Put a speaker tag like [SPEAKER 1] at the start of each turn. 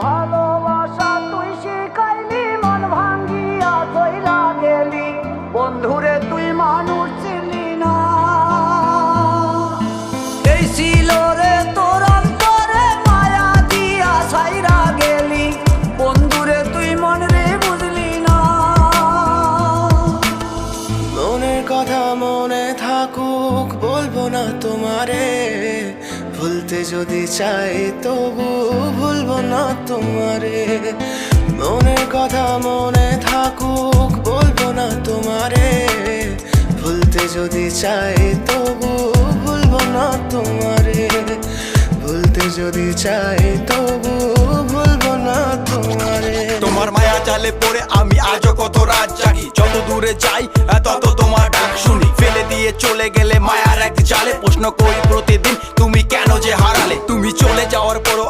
[SPEAKER 1] ভালোবাসা তুই শিখাইলি, মন ভাঙ্গিয়া চইলা গেলি, বন্ধুরে তুই মানুষ ছিলি না। এই ছিল রে তোর অন্তরে মায়া দিয়া ছাইরা গেলি, বন্ধুরে তুই মন রে বুঝলি না।
[SPEAKER 2] মনের কথা মনে থাকুক বলবো না তোমারে, ভুলতে যদি চাই তবু ভুলবো না তোমারে। মনের কথা মনে থাকুক বলবো না তোমারে, ভুলতে যদি চাই তবু ভুলবো না তোমারে। ভুলতে যদি চাই তবু ভুলবো না তোমারে।
[SPEAKER 3] তোমার মায়া জালে পড়ে আমি আজও কত রাত জাগি, যত দূরে যাই তত তোমার ডাক শুনি। ফেলে দিয়ে চলে গেলে মায়ার এক জালে, প্রশ্ন করি প্রতিদিন তুমি কেন যে হারালে। তুমি চলে যাওয়ার পরও